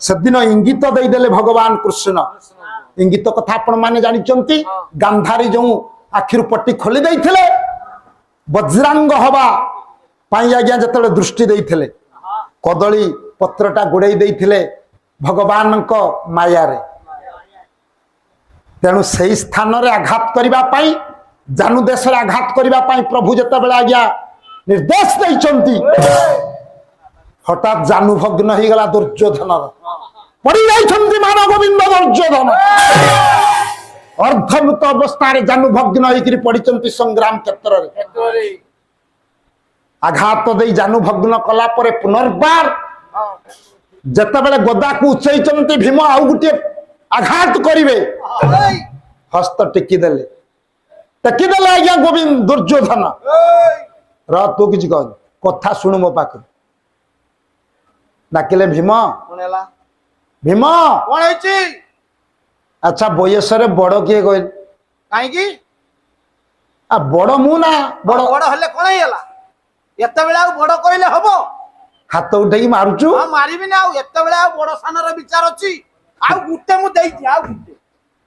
सेदिन इंगित देदेले भगवान कृष्ण इंगित कथा आपण माने जानिचंती गांधारी जो आखिर पट्टी खोली देइथिले वज्रांग हवा पाई आज्ञा जतले दृष्टि देइथिले कदली पत्रटा गुड़ाई देइथिले भगवान को माया रे तेणु से स्थान रे आघात करिबा पाई जानू देश रे आघात करिबा पाई प्रभु जते बेला आज्ञा निर्देश देइचंती हठात जानू भग्न हो गला दुर्योधन पड़ी जाइछंती मान गोविंद दुर्योधन अर्धमृत अवस्था रे जानू भग्न होइकरी पड़िचंती संग्राम क्षेत्र रे आघात दे जानू भग्न कला परे पुनर्बार जते बेले गदा को उचैचंती भीम आउ गुटे आघात करिवे हस्त टेकी देले आज्ञा गोविंद दुर्योधन र तू किछ कथा सुनु मो पाख डाकिले भीम भीम कौन है अच्छा बयस रे बड़ किए कहल काई आ बड़ मु ना बड़ बड़ हले कोन हैला एते बेला बड़ कहले हबो हाथ उठेई मारुचु हां मारिबि ना एते बेला बड़ सानर विचार अछि आ गुटे मु देइति आ गुटे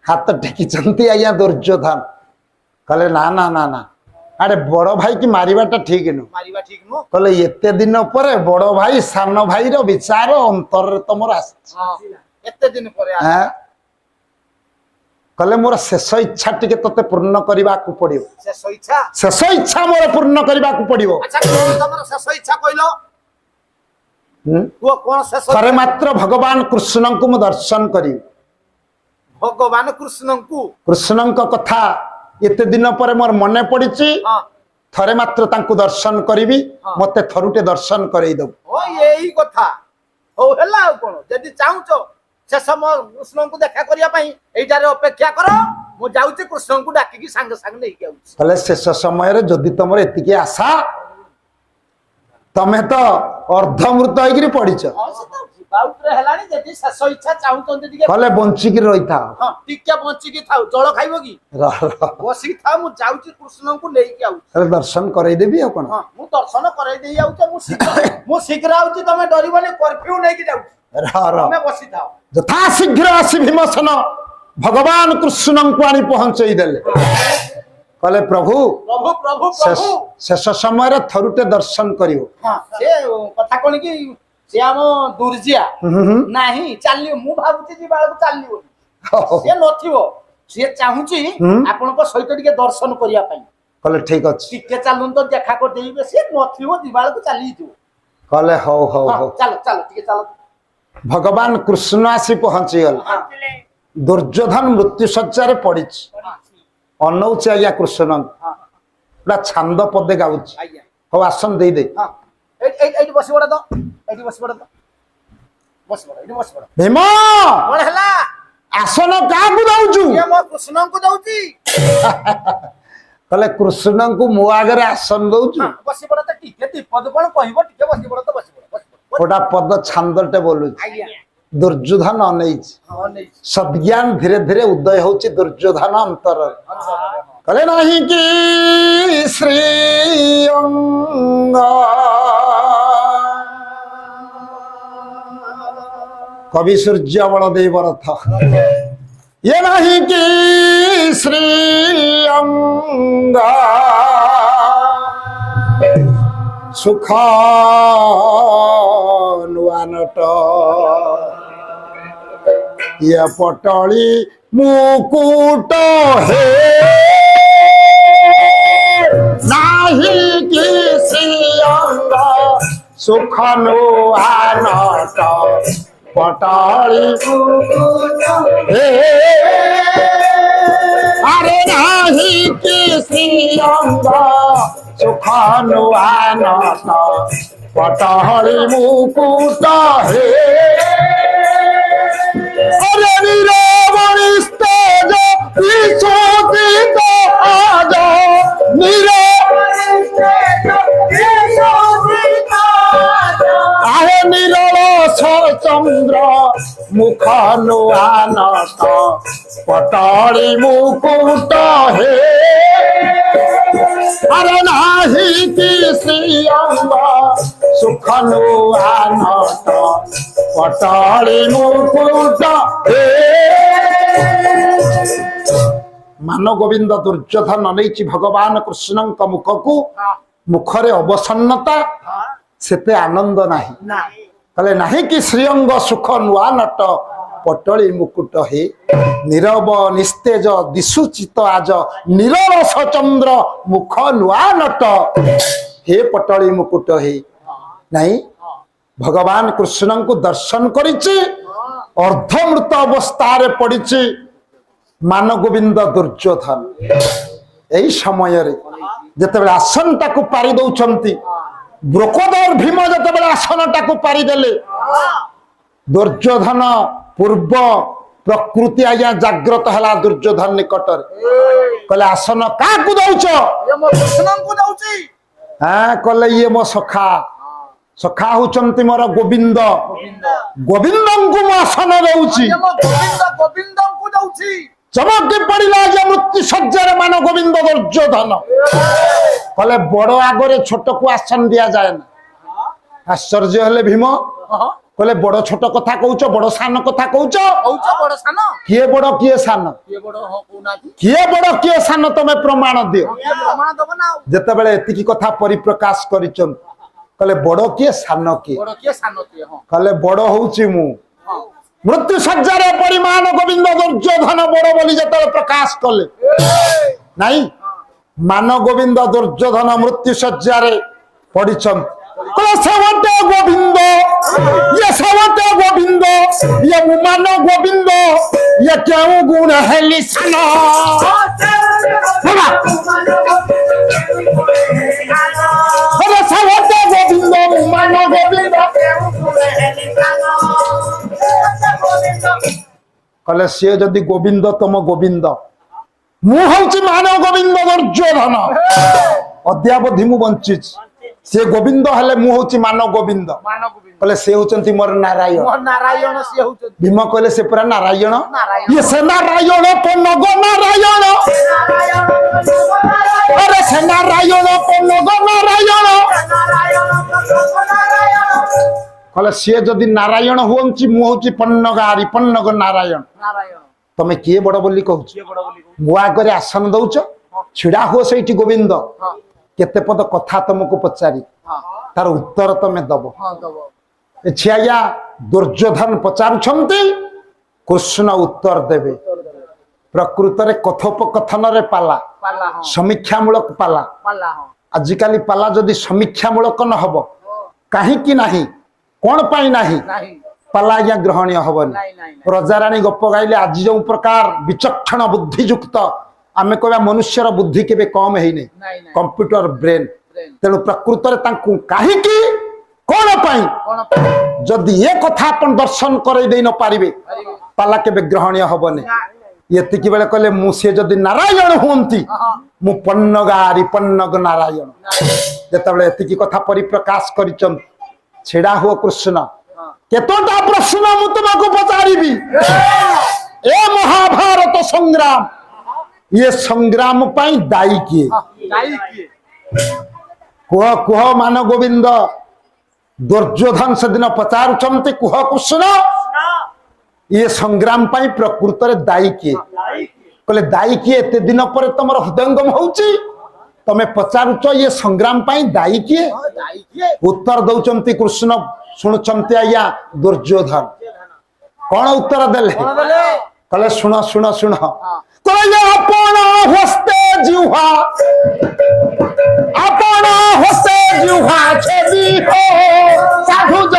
हाथ टेकी चंती आज्ञा दुर्योधन कहले ना ना ना ना अरे बड़ भाई की मारिबाटा ठीक नु मारिबा ठीक नु कहले एते दिन पर बड़ भाई सान भाई रो विचार अंतर रे तमर आस हां एते दिन पर हां कहले मोर शेष इच्छा टिके तते पूर्ण करबा को पड़ियो शेष इच्छा मोर पूर्ण करबा को पड़ियो अच्छा कोन तमर शेष इच्छा कइलो वो कोन शेष थरे मात्र भगवान कृष्ण को मु दर्शन करी भगवान कृष्ण को कथा एते दिन पर मोर मने पड़िची थरे मात्र तांको दर्शन करिवि मते थरुटे दर्शन करई दब ओ यही कथा हो हला कोन जदी चाहूचो से समय कृष्ण को देखा करिया पई एटारे अपेक्षा करो मु जाउची कृष्ण को डाकी की संग संग नै के आउची तले शेष समय रे जदी तमर एतिके आशा तमे तो अर्धमृत होइगिरी पड़िछ बाउत रे हलानी जदी शेष इच्छा चाहूचंती दिके कले बंची की रहिथा हां टिक्का बंची की थाउ जळ खाइबो की बसी था मु जाउची कृष्ण को नै के आउची अरे दर्शन करई देबी आ कोन हां मु दर्शन करई देई आउची मु शीघ्र आउची तमे डरिबनी कर्फ्यू नै की जाउची तमे बसी थाओ यथा शीघ्र आसी भीमसेन भगवान कृष्ण को आनी पहुंचई देले कहले प्रभु प्रभु प्रभु प्रभु शेष समय रे थरुटे दर्शन करियो हां से कथा कोन की से हम दुर्जिया नाही चाली मु भाबुची जी बाळ को चाली बोली से नथिवो से चाहूची आपन को सहित टिके दर्शन करिया पई कहले ठीक अछि टिके चालुन तो देखा को देइबे से नथिवो दिबाळ को चाली दियो कहले हो हो हो चलो चलो टिके चलो भगवान कृष्ण आसी पहुंची गल दुर्योधन मृत्यु सज्जा रे पड़िछ अनौच आज्ञा कृष्ण बड़ा छंद पदे गाउछ आज्ञा हो आसन दे दे हां एटी बसी बडा तो एटी बसी बडा तो बसी बडा एटी बसी बडा भीम कोन हला आसन का को दाउछु ये मो कृष्ण को दउची कहले कृष्ण को मो आगे आसन दउछु बसी बडा त टिके पद कोन कहबो टिके बसी बडा तो बसी बडा गोटा पद छंदटे बोलु आज्ञा दुर्योधन अनैच सद्ज्ञान धीरे धीरे उदय होची दुर्योधन अंतर कहले नहीं कि श्री अंग कवि सूर्य बलदेव रथ ये नहीं कि श्री अंग सुख नुआनट ये पटली मुकुट हे नाही किसी अंग सुख नुआनट पटली मुकुट हे अरे नाही किसी अंग सुख नुआनट पटली मुकुट हे अरे नीरवणी तेज विशोदित आज आहे निरल चंद्र मुख नुआनत पटली मुकुट हे अरे नाही किसी अंग सुख नुआनत ପଟଳି ମୁକୁଟ ହେ। ମାନ ଗୋବିନ୍ଦ ଦୁର୍ଯ୍ୟୋଧନ ନେଇଛି ଭଗବାନ କୃଷ୍ଣଙ୍କ ମୁଖକୁ, ମୁଖରେ ଅବସନ୍ନତା, ସେତେ ଆନନ୍ଦ ନାହିଁ। କହିଲେ ନାହିଁ କି ଶ୍ରୀଅଙ୍ଗ ସୁଖ ନୂଆ ନଟ, ପଟଳି ମୁକୁଟ ହେ। ନୀରବ ନିସ୍ତେଜ ଦିଶୁଚିତ ଆଜ, ନିରଳସ ଚନ୍ଦ୍ର ମୁଖ ନୂଆ ନଟ, ହେ ପଟଳି ମୁକୁଟ ହେ। ନାହିଁ ଭଗବାନ କୃଷ୍ଣଙ୍କୁ ଦର୍ଶନ କରିଛି, ଅର୍ଦ୍ଧମୃତ ଅବସ୍ଥାରେ ପଡିଛି ମାନ ଗୋବିନ୍ଦ ଦୁର୍ଯ୍ୟୋଧନ। ଏହି ସମୟରେ ଯେତେବେଳେ ଆସନଟାକୁ ପାରି ଦଉଛନ୍ତି, ବ୍ରୋକୋଦର ଭୀମ ଯେତେବେଳେ ଆସନଟାକୁ ପାରିଦେଲେ, ଦୁର୍ଯ୍ୟୋଧନ ପୂର୍ବ ପ୍ରକୃତି ଆଜ୍ଞା ଜାଗ୍ରତ ହେଲା ଦୁର୍ଯ୍ୟୋଧନ ନିକଟରେ। କହିଲେ ଆସନ କାହାକୁ ଦଉଛ? ହଁ କହିଲେ ଇଏ ମୋ ସଖା, ସଖା ହଉଛନ୍ତି ମୋର ଗୋବିନ୍ଦ, ଗୋବିନ୍ଦଙ୍କୁ ମୁଁ ଆସନ ଦଉଛି। ଚମକି ପଡିଲା ଆଜ୍ଞା ମୃତ୍ୟୁ ଶଯ୍ୟାରେ ମାନ ଗୋବିନ୍ଦ ଦୁର୍ଯ୍ୟୋଧନ। କହିଲେ ବଡ ଆଗରେ ଛୋଟକୁ ଆସନ ଦିଆଯାଏ ନା। ଆଶ୍ଚର୍ଯ୍ୟ ହେଲେ ଭୀମ, କହିଲେ ବଡ ଛୋଟ କଥା କହୁଛ, ବଡ ସାନ କଥା କହୁଛ? କିଏ ବଡ କିଏ ସାନ? କିଏ ବଡ କିଏ ସାନ ତମେ ପ୍ରମାଣ ଦିଅ। ଯେତେବେଳେ ଏତିକି କଥା ପରିପ୍ରକାଶ କରିଛନ୍ତି, କହିଲେ ବଡ କିଏ ସାନ କିଏ? କହିଲେ ବଡ ହଉଛି ମୁଁ। ମୃତ୍ୟୁ ଶଯ୍ୟାରେ ପରିମାଣ ଗୋବିନ୍ଦ ଦୁର୍ଯ୍ୟୋଧନ ବଡ ବୋଲି ଯେତେବେଳେ ପ୍ରକାଶ କଲେ, ନାଇଁ ମାନ ଗୋବିନ୍ଦ ଦୁର୍ଯ୍ୟୋଧନ ମୃତ୍ୟୁ ଶଯ୍ୟାରେ ପଡିଛନ୍ତି। ସେବଟେ ଗୋବିନ୍ଦ, ଇଏ ସେବଟେ ଗୋବିନ୍ଦ, ଇଏ ମାନ ଗୋବିନ୍ଦ, ଇଏ କେଉଁ ଗୁଣ ହେଲି ସାନ। ସେବଟେ ଗୋବିନ୍ଦ, ମାନ ଗୋବିନ୍ଦ। କହିଲେ ସିଏ ଯଦି ଗୋବିନ୍ଦ ତମ ଗୋବିନ୍ଦ, ମୁଁ ହଉଛି ମାନ ଗୋବିନ୍ଦ ଦୁର୍ଯ୍ୟୋଧନ। ଅଦ୍ୟାବଧି ମୁଁ ବଞ୍ଚିଛି। ସେ ଗୋବିନ୍ଦ ହେଲେ ମୁଁ ହଉଛି ମାନ ଗୋବିନ୍ଦ। କହିଲେ ସେ ହଉଛନ୍ତି ମୋର ନାରାୟଣ। ଭୀମ କହିଲେ ସେ ପୁରା ନାରାୟଣ। ଇଏ ସେ ନାରାୟଣ ପନଗ ନାରାୟଣ, ଆରେ ସେ ନାରାୟଣ ପନଗ ନାରାୟଣ। କହିଲେ ସିଏ ଯଦି ନାରାୟଣ ହୁଅନ୍ତି, ମୁଁ ହଉଛି ପନ୍ନଗାରି ପନ୍ନଗ ନାରାୟଣ। ତମେ କିଏ ବଡ ବୋଲି କହୁଛ? ମୋ ଆଗରେ ଆସନ ଦଉଛ, ଛିଡା ହୁଅ ସେଇଠି ଗୋବିନ୍ଦ। କେତେ ପଦ କଥା ତମକୁ ପଚାରି, ତାର ଉତ୍ତର ତମେ ଦବ। ଏଠି ଆଜ୍ଞା ଦୁର୍ଯ୍ୟୋଧନ ପଚାରୁଛନ୍ତି, କୃଷ୍ଣ ଉତ୍ତର ଦେବେ। ପ୍ରକୃତରେ କଥୋପକଥନରେ ପାଲା, ସମୀକ୍ଷାମୂଳକ ପାଲା। ଆଜିକାଲି ପାଲା ଯଦି ସମୀକ୍ଷାମୂଳକ ନ ହବ, କାହିଁକି ନାହିଁ, କଣ ପାଇଁ ନାହିଁ, ପାଲା ଆଜ୍ଞା ଗ୍ରହଣୀୟ ହବନି। ରଜାରାଣୀ ଗପ ଗାଇଲେ ଆଜି ଯୋଉ ପ୍ରକାର ବିଚକ୍ଷଣ ବୁଦ୍ଧିଯୁକ୍ତ, ଆମେ କହିବା ମନୁଷ୍ୟର ବୁଦ୍ଧି କେବେ କମ ହେଇନି, କମ୍ପ୍ୟୁଟର ବ୍ରେନ୍। ତେଣୁ ପ୍ରକୃତରେ ତାଙ୍କୁ କାହିଁକି, କଣ ପାଇଁ, ଯଦି ଏ କଥା ଆପଣ ଦର୍ଶନ କରେଇ ଦେଇ ନ ପାରିବେ, ପାଲା କେବେ ଗ୍ରହଣୀୟ ହବନି। ଏତିକି ବେଳେ କହିଲେ ମୁଁ ସିଏ ଯଦି ନାରାୟଣ ହୁଅନ୍ତି, ମୁଁ ପନ୍ନଗାରି ପନ୍ନଗ ନାରାୟଣ। ଯେତେବେଳେ ଏତିକି କଥା ପରିପ୍ରକାଶ କରିଛନ୍ତି, ଛିଡା ହୁଅ କୃଷ୍ଣ। କେତୋଟା ପ୍ରଶ୍ନ ମୁଁ ତୁମକୁ ପଚାରିବି। ଏ ମହାଭାରତ ସଂଗ୍ରାମ, ଇଏ ସଂଗ୍ରାମ ପାଇଁ ଦାୟୀ କିଏ? କୁହ କୁହ ମାନ ଗୋବିନ୍ଦ ଦୁର୍ଯ୍ୟୋଧନ ସେଦିନ ପଚାରୁଛନ୍ତି, କୁହ କୃଷ୍ଣ ଇଏ ସଂଗ୍ରାମ ପାଇଁ ପ୍ରକୃତରେ ଦାୟୀ କିଏ? କହିଲେ ଦାୟୀ କିଏ? ଏତେ ଦିନ ପରେ ତମର ହୃଦୟଙ୍ଗମ ହଉଛି, ତମେ ପଚାରୁଛ ଇଏ ସଂଗ୍ରାମ ପାଇଁ ଦାୟୀ କିଏ? ଉତ୍ତର ଦଉଛନ୍ତି କୃଷ୍ଣ, ଶୁଣୁଛନ୍ତି ଆଜ୍ଞା ଦୁର୍ଯ୍ୟୋଧନ। କଣ ଉତ୍ତର ଦେଲେ? କହିଲେ ଶୁଣ ଶୁଣ ଶୁଣ। କହିଲେ ଆପଣ ହସ୍ତେ ଜିହ୍ୱା, ଆପଣ ହସ୍ତେ ଜିହ୍ୱା ଛେଦି ହୋ ସାଧୁଜ,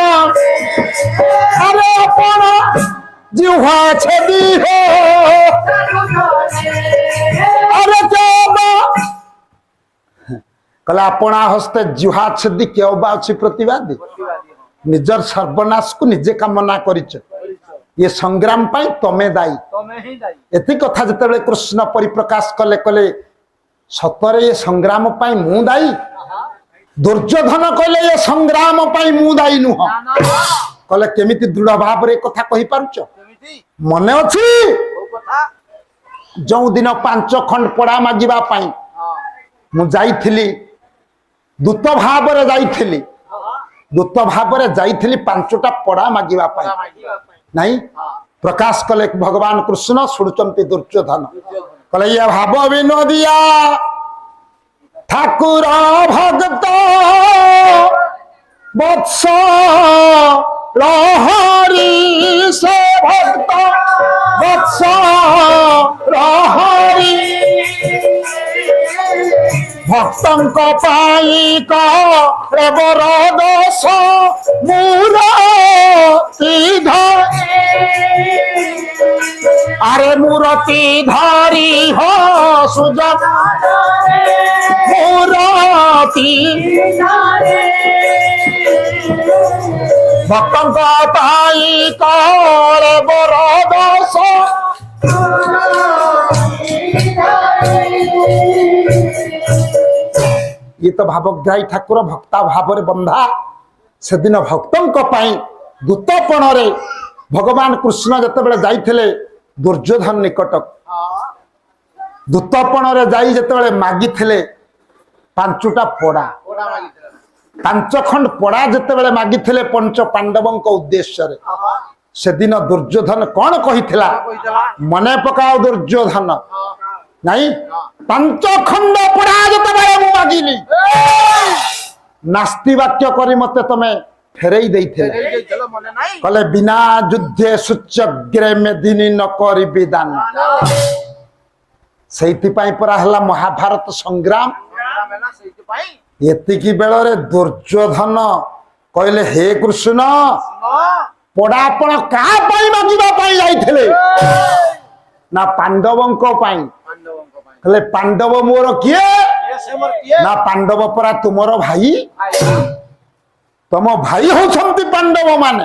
ଆରେ ଆପଣ ଜିହ୍ୱା ଛେଦି ହୋ, ଆରେ କହିଲେ ଆପଣା ହସ୍ତେ ଜିହ୍ୱା ଛେଦି କେଉ ବା ଅଛି ପ୍ରତିବାଦୀ? ନିଜର ସର୍ବନାଶକୁ ନିଜେ କାମନା କରିଛ। ये संग्राम पाई तमे दायी। एति कथा जेतेबेले कृष्ण परिप्रकाश कले कले सतरे ये संग्राम पाई मु दायी। दुर्योधन कहले ये संग्राम पाई मु दायी नुह। कहले केमिति दृढ़ भाव रे कथा कहि पारुछ? मने अछि जो दिन 5 खंड पड़ा मागिबा पाई मु जाईथिली, दूत भाव रे जाईथिली। ଦୂତ ଭାବରେ ଯାଇଥିଲି 5ଟା ପଡା ମାଗିବା ପାଇଁ ନାଇଁ ପ୍ରକାଶ କଲେ ଭଗବାନ କୃଷ୍ଣ ଶୁଣୁଛନ୍ତି ଦୁର୍ଯ୍ୟୋଧନ କହିଲେ ଇଏ ଭାବ ବିନୋଦିଆ ଠାକୁର ଭଗତ ବତ୍ସ ଲହରି ସେ ଭକ୍ତ ବତ୍ସ ଲହରି ଭକ୍ତଙ୍କ ପାଇଁ କର ଦୋଷ ମୂରତି ଆରେ ମୂରତି ଧରି ହୋ ସୁଯୋଗ ମୂରତି ଭକ୍ତଙ୍କ ପାଇଁ କଳେ ବର ଦୋଷ ଇଏ ତ ଭାବଗ୍ରାହୀ ଠାକୁର ଭକ୍ତା ଭାବରେ ବନ୍ଧା ସେଦିନ ଭକ୍ତଙ୍କ ପାଇଁ ଦୂତପଣରେ ଭଗବାନ କୃଷ୍ଣ ଯେତେବେଳେ ଯାଇଥିଲେ ଦୁର୍ଯ୍ୟୋଧନ ନିକଟକୁ ଦୂତପଣରେ ଯାଇ ଯେତେବେଳେ ମାଗିଥିଲେ 5ଟା ପଡା 5 ଖଣ୍ଡ ପଡା ଯେତେବେଳେ ମାଗିଥିଲେ ପଞ୍ଚ ପାଣ୍ଡବଙ୍କ ଉଦ୍ଦେଶ୍ୟରେ ସେଦିନ ଦୁର୍ଯ୍ୟୋଧନ କଣ କହିଥିଲା ମନେ ପକାଅ ଦୁର୍ଯ୍ୟୋଧନ ନାଇଁ 5 ଖଣ୍ଡ ପଡା ଯେତେବେଳେ ମୁଁ ମାଗିଲି ନାସ୍ତି ବାକ୍ୟ କରି ମତେ ତମେ ଫେରେଇ ଦେଇଥିଲେ କହିଲେ ବିନା ଯୁଦ୍ଧେ ସୂଚ୍ୟଗ୍ରେ ମେଦିନୀ ନ କରିବି ଦାନ ସେଇଥିପାଇଁ ପରା ହେଲା ମହାଭାରତ ସଂଗ୍ରାମ ଏତିକି ବେଳରେ ଦୁର୍ଯ୍ୟୋଧନ କହିଲେ ହେ କୃଷ୍ଣ ପଡା ଆପଣ କାହା ପାଇଁ ମାଗିବା ପାଇଁ ଯାଇଥିଲେ ନା ପାଣ୍ଡବଙ୍କ ପାଇଁ କହିଲେ ପାଣ୍ଡବ ମୋର କିଏ ନା ପାଣ୍ଡବ ପରା ତୁମର ଭାଇ ତମ ଭାଇ ହଉଛନ୍ତି ପାଣ୍ଡବ ମାନେ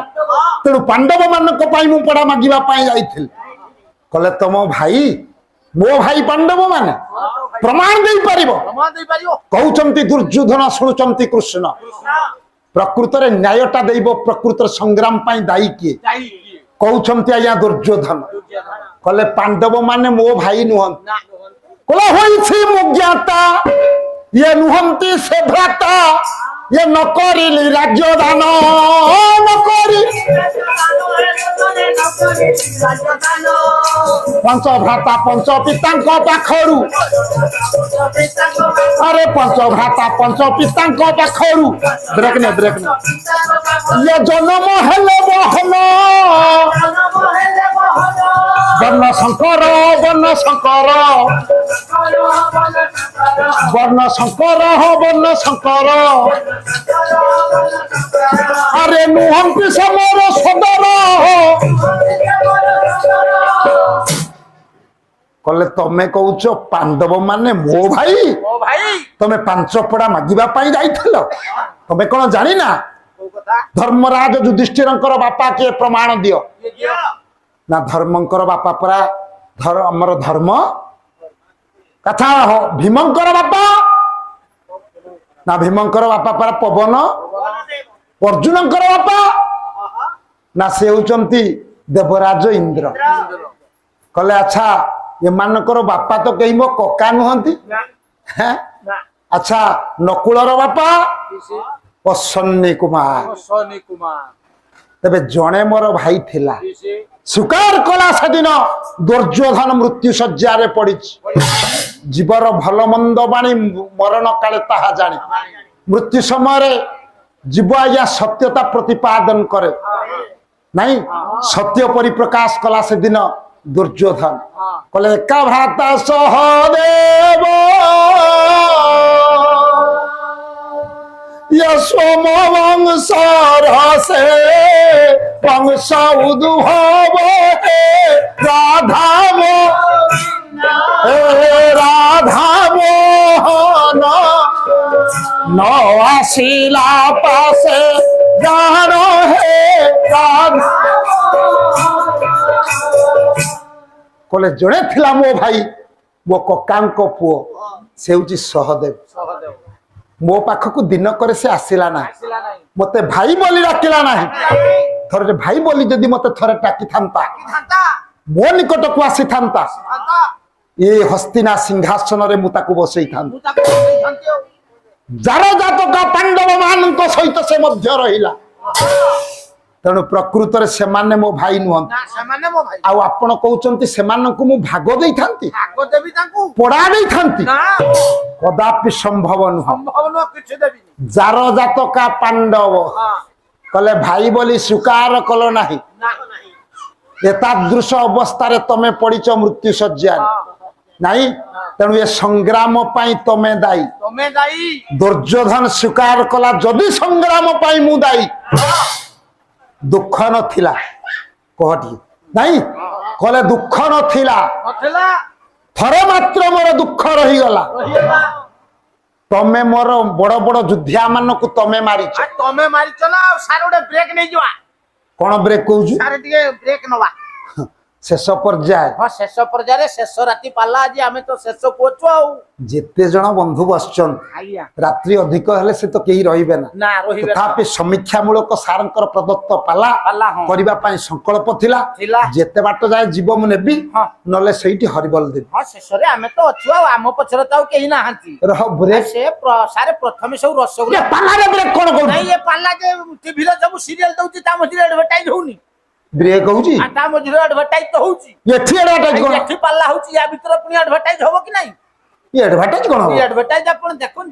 ତେଣୁ ପାଣ୍ଡବ ମାନଙ୍କ ପାଇଁ ମୁଁ ପଡା ମାଗିବା ପାଇଁ ଯାଇଥିଲି କହିଲେ ତମ ଭାଇ ମୋ ଭାଇ ପାଣ୍ଡବ ମାନେ ପ୍ରମାଣ ଦେଇପାରିବ କହୁଛନ୍ତି ଦୁର୍ଯ୍ୟୋଧନ ଶୁଣୁଛନ୍ତି କୃଷ୍ଣ ପ୍ରକୃତରେ ନ୍ୟାୟଟା ଦେବ ପ୍ରକୃତରେ ସଂଗ୍ରାମ ପାଇଁ ଦାୟୀ କିଏ କହୁଛନ୍ତି ଆଜ୍ଞା ଦୁର୍ଯ୍ୟୋଧନ କହିଲେ ପାଣ୍ଡବ ମାନେ ମୋ ଭାଇ ନୁହନ୍ତି କହିଲେ ହୋଇଛି ମୁଁ ଜ୍ଞାତା ଇଏ ନୁହନ୍ତି ସେ ଭ୍ରାତା ଇଏ ନ କରିଲି ରାଜ୍ୟଦାନ ନ କରି ପଞ୍ଚ ଭ୍ରାତା ପଞ୍ଚ ପିତାଙ୍କ ପାଖରୁ ଆରେ ପଞ୍ଚ ଭ୍ରାତା ପଞ୍ଚ ପିତାଙ୍କ ପାଖରୁ ବ୍ରେକ୍ ନେ ଇଏ ଜନ୍ମ ହେଲେ ବହନ ବର୍ଣ୍ଣ ଶଙ୍କର ବର୍ଣ୍ଣ ଶଙ୍କର ବର୍ଣ୍ଣ ଶଙ୍କର ବର୍ଣ୍ଣ ଶଙ୍କର ଆରେ ନୁହନ୍ତି ସେ ମୋର ସଦର କହିଲେ ତମେ କହୁଛ ପାଣ୍ଡବ ମାନେ ମୋ ଭାଇ ତମେ 5 ପଡା ମାଗିବା ପାଇଁ ଯାଇଥିଲ ତମେ କଣ ଜାଣିନା ଧର୍ମରାଜ ଯୁଧିଷ୍ଠିରଙ୍କର ବାପା କିଏ ପ୍ରମାଣ ଦିଅ ନା ଧର୍ମଙ୍କର ବାପା ପରା ଆମର ଧର୍ମ କଥା ଭୀମଙ୍କର ବାପା ନା ଭୀମଙ୍କର ବାପା ପରା ପବନ ଅର୍ଜୁନଙ୍କର ବାପା ନା ସେ ହଉଛନ୍ତି ଦେବରାଜ ଇନ୍ଦ୍ର କହିଲେ ଆଚ୍ଛା ଏମାନଙ୍କର ବାପା ତ କେହି ମୋ କକା ନୁହନ୍ତି ଆଚ୍ଛା ନକୁଳର ବାପା ଅଶ୍ୱନୀ କୁମାର ତେବେ ଜଣେ ମୋର ଭାଇ ଥିଲା ସ୍ୱୀକାର କଲା ସେଦିନ ଦୁର୍ଯ୍ୟୋଧନ ମୃତ୍ୟୁ ଶଯ୍ୟାରେ ପଡିଛି ଜୀବର ଭଲ ମନ୍ଦ ବାଣୀ ମରଣ କାଳେ ତାହା ଜାଣେ ମୃତ୍ୟୁ ସମୟରେ ଜୀବ ଆଜ୍ଞା ସତ୍ୟତା ପ୍ରତିପାଦନ କରେ ନାଇଁ ସତ୍ୟ ପରିପ୍ରକାଶ କଲା ସେଦିନ ଦୁର୍ଯ୍ୟୋଧନ କହିଲେ ଏକା ଭ୍ରାତା ସହଦେବ सोम वंशर से वंश उद्भव हे राधा मोहन न आसिला पासे जान हे राधा कहले जड़े थिला मो भाई मो ककांक पुओ से हूँ सहदेव मो पाखक दिन करे से आसिला ना मते भाई बोली डाकिला ना थरे भाई बोली जदि मते थरे टाकी थांता मो निकट को आसी थांता ये हस्तिना सिंहासन रे मु ताकू बसई थांता जार जातका पांडव मान सहित से मध्य रहिला तेणु प्रकृत में से मो भाई नुह ना सेमाने मो भाई आपण कहते से मु भाग दे आगो देबी तांकू पड़ा दे ना कदापि संभव नुह संभव न किछ देबी जार जातका पांडव हां कले भाई बोली स्वीकार कल नाही ना नहीं एतादृश अवस्था तमे पड़िच मृत्यु शज्या नहीं तेणु ये संग्राम पाई तमे दायी तमे दाई दुर्योधन स्वीकार कला जदि संग्राम पाई मु दायी दुख नथिला कहटी नहीं कले दुख नथिला नथला थरे मात्र मोर दुख रही गला रहिला तमे मोर बड़ बड़ युद्धिया मान को तमे मारिच आ तमे मारिच ना सारे ओडे ब्रेक नै जवा कौन ब्रेक कहूछु सारे दिके ब्रेक नवा शेष पर्याय हां शेष पर्याय शेष राति पाला आज आमे तो शेष कोचु आउ जेते जण बंधु बसचन आइया रात्रि अधिक हेले से तो केही रहिबे ना ना रहिबे तथापि समीक्षा मूलक सारंकर प्रदत्त पाला पाला, हाँ। करबा पई संकल्प थिला थिला। जेते बाट जाय जीव मु नेबी हाँ। नले सेठी हरिबल देबी हां शेष रे आमे तो अछु आउ आम पछरे ताउ केही ना हांती रह ब्रेक से सारे प्रथमे सब ये रसगुल्ला पाला रे ब्रेक कोन कहू नहीं ये पाला जे टीवी रे सब सीरियल दउची ता मझिरे एडवर्टाइज होउनी ब्रेक कहूची आ ता मझिरे एडवर्टाइज तो होउची ये थी एडवर्टाइज कोन एठी पाला होउची या भीतर पुनी एडवर्टाइज होबो कि नहीं ये एडवर्टाइज कोन हो ये एडवर्टाइज आपण देखन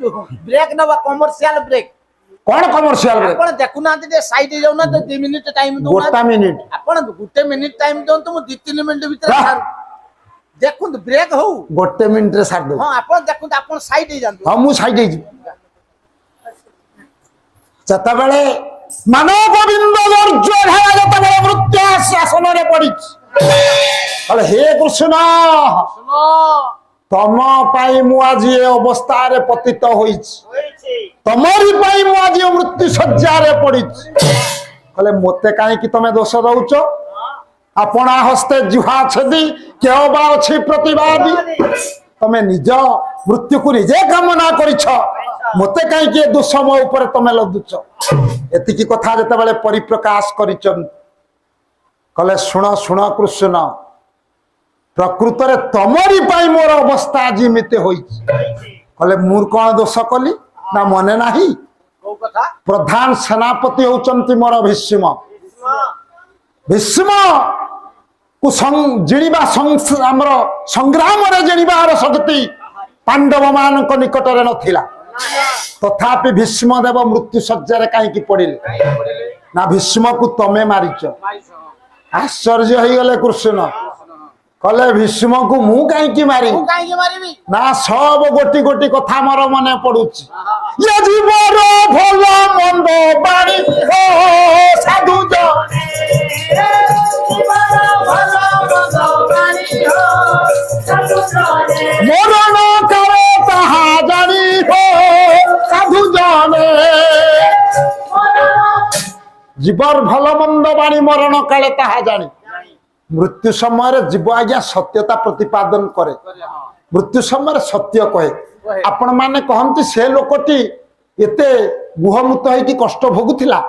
ब्रेक नवा कमर्शियल ब्रेक कोन कमर्शियल ब्रेक आपण देखु ना दे साइड जाउ ना तो 2 मिनिट टाइम दउ गोटा मिनिट आपण गुटे मिनिट टाइम दउ तो 2-3 मिनिट भीतर हाँ। सारू देखुन ब्रेक हो गोटे मिनिट रे सार दो हां आपण देखुन आपण साइड जांदु हां मु साइड हेजी जता बेले मानव गोविंद दुर्जय है जता बेले मृत्यु शासन रे पड़ी अरे हे कृष्ण सुनो तम पाई मु आज ए अवस्था रे पतित होइछ होइछि तमरी पाई मु आज मृत्यु शज्या रे पड़िछ कहले मोते काहे कि तमे दोष दउछ अपना हस्ते जुहा छदी केओ बा अछि प्रतिवादी तमे निज मृत्यु को निजे कामना करिछ मते काहे कि दोष मो ऊपर तमे लदुछ एतिकी कथा जते बेले परिप्रकाश करिछन कहले सुन सुन कृष्ण प्रकृत रे तमरी पाई मोर अवस्था जिमिते होइछ कहले मूर कोन दोष कली ना मने नाही को कथा प्रधान सेनापति होचंती मोर भीष्म भीष्म को जिणिबा हमर संग्राम रे जिणिबार शक्ति पांडव मान को निकट रे नथिला तथापि भीष्म देव मृत्यु शज्या रे काहे की पड़िले ना भीष्म को तमे मारिच आश्चर्य होई गले कृष्ण कहले भीष्म को मु काहे की मारी तू काहे के मारिबी ना सब गोटी गोटी कथा मोर मने पड़ुची ये जीवर भल मंद बाणी हो साधु मरण करे ताहा जानी हो साधु जाने जीवर भल मंद बाणी मरण काले ताहा जानी मृत्यु समय जीव आज्ञा सत्यता प्रतिपादन करे मृत्यु समय सत्य कहे आपण माने कहंती से लोकटी एते गुहमुत होई कष्ट भोगुथिला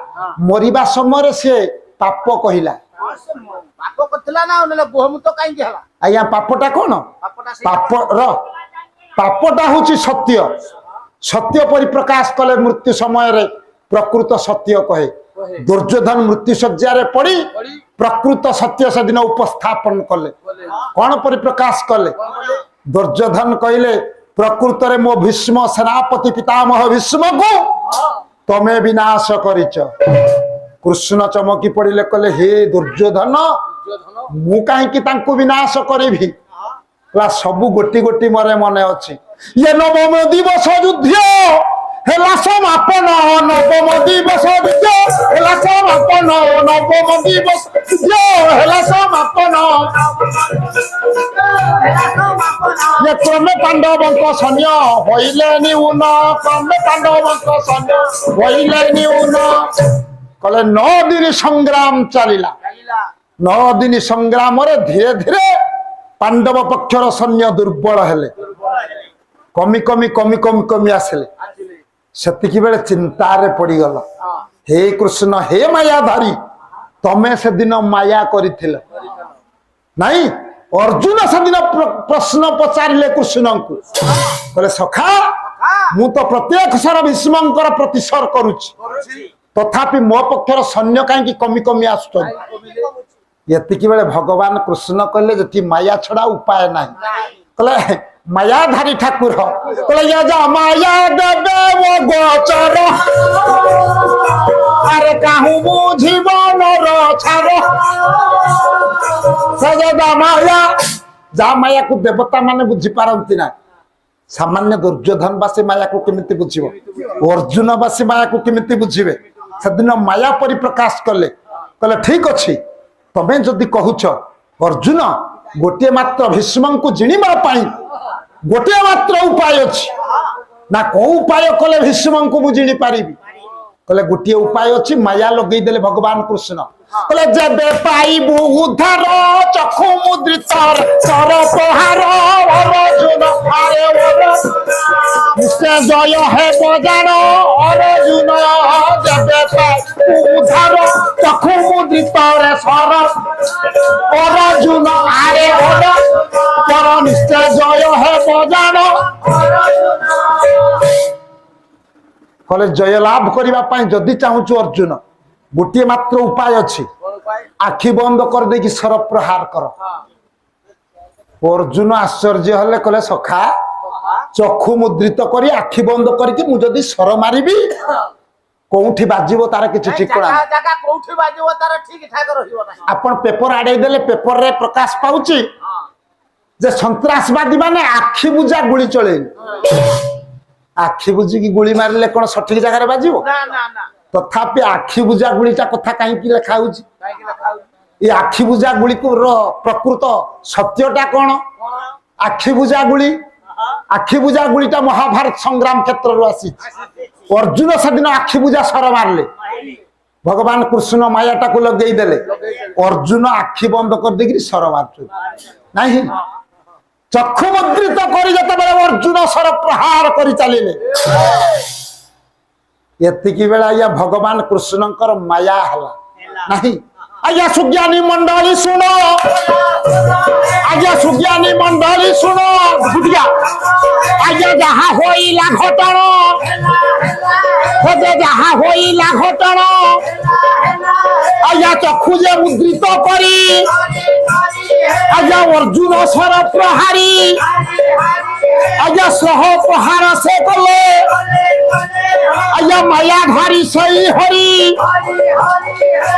मरिबा समय से पाप कहिला पाप करथिला ना ओने गोहमुत काहे के हला आज्ञा पापटा कोन पापटा से पाप र पापटा होची सत्य सत्य परिप्रकाश कले मृत्यु समय रे प्रकृत सत्य कहे दुर्योधन मृत्यु शज्या रे पड़ी प्रकृत सत्य से दिन उपस्थापन कले कौन परिप्रकाश कले दुर्योधन कहले प्रकृत रे मो भीष्म सेनापति पितामह भीष्म को तमे विनाश करिच कृष्ण चमकी पड़िले कहले हे दुर्योधन मु काहे कि तांको विनाश करिभी ला सबु गोटी गोटी मरे मने अछि ये नवम दिवस युद्ध हेला समापन नवम दिवस युद्ध हेला समापन नवम दिवस युद्ध हेला समापन ये क्रमे पांडवंक सैन्य होइले निउन क्रमे पांडवंक सैन्य होइले निउन कहले 9 दिन संग्राम चलिला 9 दिन संग्राम रे धीरे धीरे पांडव पक्षर सैन्य दुर्बल हेले कमी कमी कमी कमी कमी आसले सेतिकी बेले चिंता रे पड़ी गला हे कृष्ण हे मायाधारी तमे से दिन माया करिथिल नहीं अर्जुन से दिन प्रश्न पचारिले कृष्ण को कहले सखा ମୁଁ ତ ପ୍ରତ୍ୟେକ ଥର ଭୀଷ୍ମଙ୍କର ପ୍ରତିଶୋଧ କରୁଛି ତଥାପି ମୋ ପକ୍ଷର ସୈନ୍ୟ କାହିଁକି କମି କମି ଆସୁଛନ୍ତି ଏତିକି ବେଳେ ଭଗବାନ କୃଷ୍ଣ କହିଲେ ଯେଠି ମାୟା ଛଡା ଉପାୟ ନାହିଁ କହିଲେ ମାୟାଧାରୀ ଠାକୁର କହିଲେ ମାୟା ଦେବେ ମୋ ଗୋଚର ଆରେ କାହୁ ବୁଝିବ ମୋର ଛାର ମାୟା ଯାହା ମାୟାକୁ ଦେବତା ମାନେ ବୁଝିପାରନ୍ତି ନା ସାମାନ୍ୟ ଦୁର୍ଯ୍ୟୋଧନ ବାସୀ ମାୟାକୁ କେମିତି ବୁଝିବ ଅର୍ଜୁନ ବାସୀ ମାୟାକୁ କେମିତି ବୁଝିବେ ସେଦିନ ମାୟା ପରିପ୍ରକାଶ କଲେ କହିଲେ ଠିକ ଅଛି ତମେ ଯଦି କହୁଛ ଅର୍ଜୁନ ଗୋଟିଏ ମାତ୍ର ଭୀଷ୍ମଙ୍କୁ ଜିଣିବା ପାଇଁ ଗୋଟିଏ ମାତ୍ର ଉପାୟ ଅଛି ନା କୋଉ ଉପାୟ କଲେ ଭୀଷ୍ମଙ୍କୁ ମୁଁ ଜିଣି ପାରିବି କହିଲେ ଗୋଟିଏ ଉପାୟ ଅଛି ମାୟା ଲଗେଇ ଦେଲେ ଭଗବାନ କୃଷ୍ଣ କହିଲେ ଯେବେ ପାଇବୁ ଉଦ୍ଧାର ଚକ୍ଷୁ ମୁଦ୍ରିତ ସର ପ୍ରହାର ଅର୍ଜୁନ ନିଶ୍ଚୟ ଜୟ ହେବ ଜାଣ ଅର୍ଜୁନ ଯେବେ ପାଇବୁ ଉଦ୍ଧାର ଚକ୍ଷୁ ମୁଦ୍ରିତ ସର ଅର୍ଜୁନ ଆରେ ପର ନିଶ୍ଚୟ ଜୟ ହେବ ଜାଣ କହିଲେ ଜୟ ଲାଭ କରିବା ପାଇଁ ଯଦି ଚାହୁଁଛୁ ଅର୍ଜୁନ ଗୋଟିଏ ମାତ୍ର ଉପାୟ ଅଛି ଆଖି ବନ୍ଦ କରିଦେଇକି ସର ପ୍ରହାର କର ଅର୍ଜୁନ ଆଶ୍ଚର୍ଯ୍ୟ ହେଲେ କହିଲେ ସଖା ଚକ୍ଷୁ ମୁଦ୍ରିତ କରି ଆଖି ବନ୍ଦ କରିକି ମୁଁ ଯଦି ସର ମାରିବି କୋଉଠି ବାଜିବ ତାର କିଛି ଠିକଣା ଆପଣ ପେପର ଆଡେଇ ଦେଲେ ପେପରରେ ପ୍ରକାଶ ପାଉଛି ଯେ ସନ୍ତ୍ରାସବାଦୀ ମାନେ ଆଖି ବୁଜା ଗୁଳି ଚଳେଇଲେ ଆଖି ବୁଝିକି ଗୁଳି ମାରିଲେ କଣ ସଠିକ ଜାଗାରେ ବାଜିବ ତଥାପି ଆଖି ବୁଜା ଗୁଳିଟା କଥା କାହିଁକି ଲେଖା ହଉଛି ଏ ଆଖି ବୁଜା ଗୁଳି ପ୍ରକୃତ ସତ୍ୟଟା କଣ ଆଖି ବୁଜା ଗୁଳିଟା ମହାଭାରତ ସଂଗ୍ରାମ କ୍ଷେତ୍ରରୁ ଆସିଛି ଅର୍ଜୁନ ସେଦିନ ଆଖି ବୁଜା ସର ମାରିଲେ ଭଗବାନ କୃଷ୍ଣ ମାୟାଟାକୁ ଲଗେଇ ଦେଲେ ଅର୍ଜୁନ ଆଖି ବନ୍ଦ କରିଦେଇକି ସର ମାରୁଛନ୍ତି ନାହିଁ ଚକ୍ଷୁ ମୁଦ୍ରିତ କରି ଯେତେବେଳେ ଅର୍ଜୁନ ସର ପ୍ରହାର କରି ଚାଲିଲେ ଏତିକି ବେଳେ ଆଜ୍ଞା ଭଗବାନ କୃଷ୍ଣଙ୍କର ମାୟା ହେଲା ନାହିଁ ଆଜ୍ଞା ସୁଜ୍ଞାନୀ ମଣ୍ଡଳୀ ଶୁଣ ଆଜ୍ଞା ସୁଜ୍ଞାନୀ ମଣ୍ଡଳୀ ଶୁଣ ଆଜ୍ଞା ଯାହା ହୋଇଲା ଘଟଣ ଯାହା ହୋଇଲା ଘଟଣ ଆଜ୍ଞା ଚକ୍ଷୁ ଯେ ମୁଦ୍ରିତ କରି ଆଜ୍ଞା ଅର୍ଜୁନ ସର ପ୍ରହାରୀ ଆଜ୍ଞା ସହ ପ୍ରହାର ସେ କଲେ ଆଜ୍ଞା ମାୟା ଧାରି ସେଇ ହରି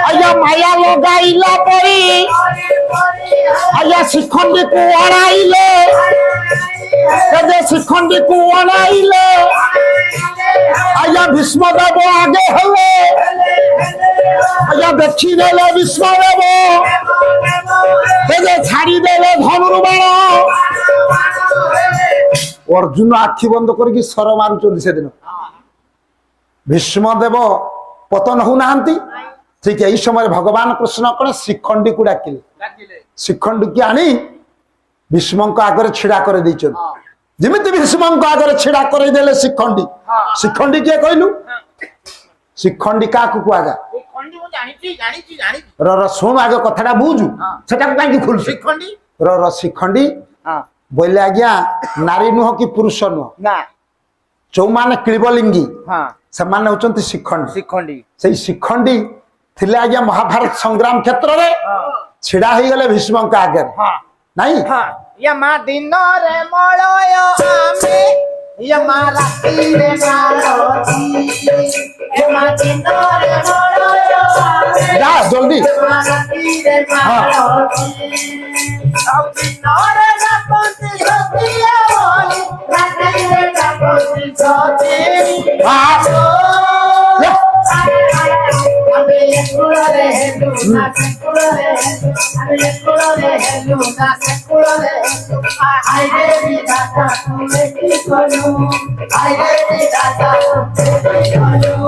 ଆଜ୍ଞା ମାୟା ଲଗାଇଲା ପରି ଆଜ୍ଞା ଶିଖଣ୍ଡୀକୁ ଅଣାଇଲେ ଶିଖଣ୍ଡୀକୁ ଅଣାଇଲେ ଆଜ୍ଞା ଭୀଷ୍ମ ଦେବ ଆଗେ ହେଲେ ଆଜ୍ଞା ଦେଖିଦେଲେ ଭୀଷ୍ମ ଦେବ ଛାଡିଦେଲେ ଧନୁର୍ବାଣ ଅର୍ଜୁନ ଆଖି ବନ୍ଦ କରିକି ସର ମାରୁଛନ୍ତି ସେଦିନ ଭୀଷ୍ମ ଦେବ ପତନ ହଉନାହାନ୍ତି ଠିକ ଏଇ ସମୟରେ ଭଗବାନ କୃଷ୍ଣ କଣ ଶିଖଣ୍ଡୀକୁ ଡାକିଲେ ଶିଖଣ୍ଡୀକି ଆଣି ଭୀଷ୍ମଙ୍କ ଆଗରେ ଛିଡା କରିଦେଇଛନ୍ତି ଯେମିତି ଭୀଷ୍ମଙ୍କ ଆଗରେ ଛିଡା କରିଦେଲେ ଶିଖଣ୍ଡୀ କିଏ କହିଲୁ ଶିଖଣ୍ଡୀ କାହାକୁ କୁହାଯାଏ ଶୁଣୁ ଆଗ କଥାଟା ବୁଝୁ ସେଟାକୁ କାହିଁକି ଖୋଲୁ ଶିଖଣ୍ଡୀ ବୋଇଲେ ଆଜ୍ଞା ନାରୀ ନୁହଁ କି ପୁରୁଷ ନୁହଁ ଯୋଉମାନେ କ୍ଳିବଲିଙ୍ଗୀ ସେମାନେ ହଉଛନ୍ତି ଶିଖଣ୍ଡୀ ସେଇ ଶିଖଣ୍ଡୀ ଥିଲେ ଆଜ୍ଞା ମହାଭାରତ ସଂଗ୍ରାମ କ୍ଷେତ୍ରରେ ଛିଡା ହେଇଗଲେ ଭୀଷ୍ମଙ୍କ ଆଗରେ ନାଇଁ ಯಮ ದಿನರೆ ಮೊಳಯ ಆಮೆ ಯಮ ರಾತ್ರಿರೆ ಮಾಳತಿ ಯಮ ದಿನರೆ ಮೊಳಯ ಆಮೆ যা জলদি ಯಮ ರಾತ್ರಿರೆ ಮಾಳತಿ সব দিনরে রাপতি সতিয়া বলি রাত্রিরে রাপতি সতে আমি একুড়রে হেলু না সেকুড়রে আমি একুড়রে হেলু না সেকুড়রে আইরে বিধাতা তুমি কি করু আইরে বিধাতা তুমি কি করু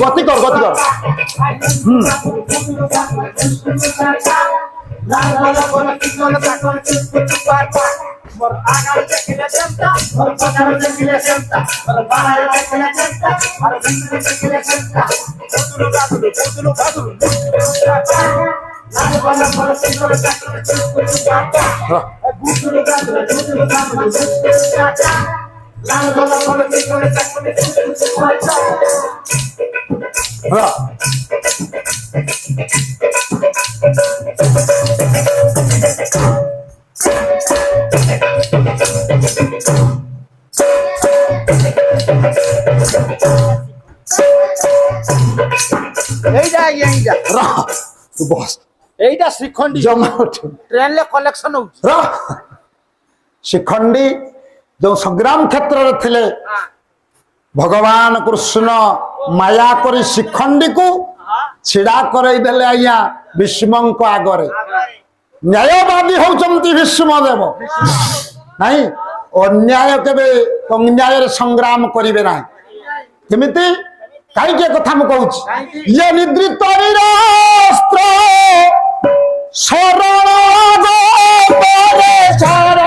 গতি কর ମୋର ଆଗାରେ ଦେଖିଲେ ଯେନ୍ତା ମୋର ପଛରେ ଦେଖିଲେ ସେନ୍ତା ମୋର ବାହାରେ ଦେଖିଲେ ଯେନ୍ତା ମୋର ଭିତରେ ଦେଖିଲେ ସେନ୍ତା ବୁଦୁଲୁ ବାଦୁଲୁ ଲାଲ ବଲ ବଲ ସିଙ୍ଗର ଚାକର ଚୁକୁଚୁ କାକା ବୁଦୁଲୁ ବାଦୁଲୁ କାକା ଲାଲ ବଲ ବଲ ସିଙ୍ଗର ଚାକର ଚୁକୁଚୁ କାକା এইটা শ্রীখণ্ডী জমা ট্রেন লে কলেকশন হচ্ছে শিখଣ୍ଡୀ ଯୋଉ ସଂଗ୍ରାମ କ୍ଷେତ୍ରରେ ଥିଲେ ଭଗବାନ କୃଷ୍ଣ ମାୟା କରି ଶିଖଣ୍ଡୀକୁ ଛିଡା କରେଇ ଦେଲେ ଆଜ୍ଞା ଭୀଷ୍ମଙ୍କ ଆଗରେ। ନ୍ୟାୟବାଦୀ ହଉଛନ୍ତି ଭୀଷ୍ମଦେବ ନାଇଁ ଅନ୍ୟାୟ କେବେ ଅନ୍ୟାୟରେ ସଂଗ୍ରାମ କରିବେ ନାହିଁ। କେମିତି କାହିଁକି କଥା ମୁଁ କହୁଛି ଇଏ ନିଦ୍ରିତ ନିରସ୍ତ୍ର ଶରଣ ଗୋପରେ ଶରଣ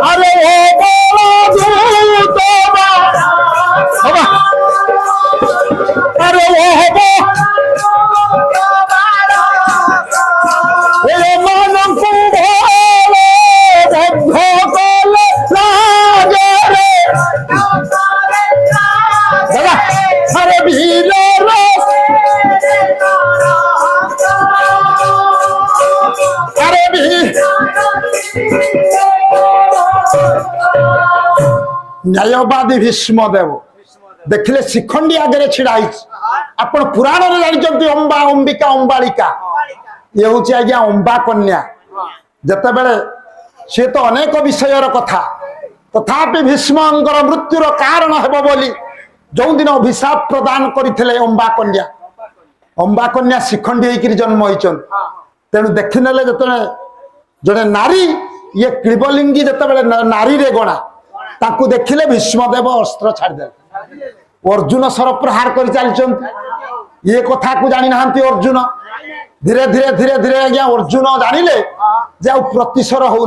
আরে ও বড় দূত আরে ও মানকু বদ্ধ কলে লাগরে আরে বীর আরে বীর न्यायवादी भीष्मदेव देखिले शिखंडी आगे छिड़ा आपण पुराण जानते अंबा अंबिका अंबालिका ये हूँ आज्ञा अंबा कन्या जिते बड़े सी तो अनेक विषय कथा तथापि भीष्मंकर मृत्युर कारण हेब बोली जो दिन अभिशाप प्रदान करते अंबा कन्या शिखंडी होकर जन्म होती तेणु देखने जिते जड़े नारी ये क्लीबलिंगी जिते नारी रे गणा ताकू देखिले भीष्मदेव अस्त्र छाड़दे अर्जुन सर प्रहार कर चलते ये कथा को जानी ना अर्जुन धीरे धीरे धीरे धीरे आज्ञा अर्जुन जानिले जे प्रतिसर हो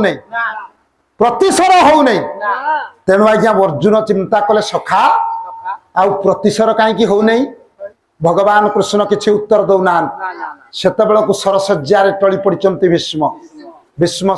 नहीं तेणु आज्ञा अर्जुन चिंता कले सखा आ प्रतिसर कहीं हो नहीं भगवान कृष्ण किसी उत्तर दौना से सरसज्जा टली पड़ते भीष्म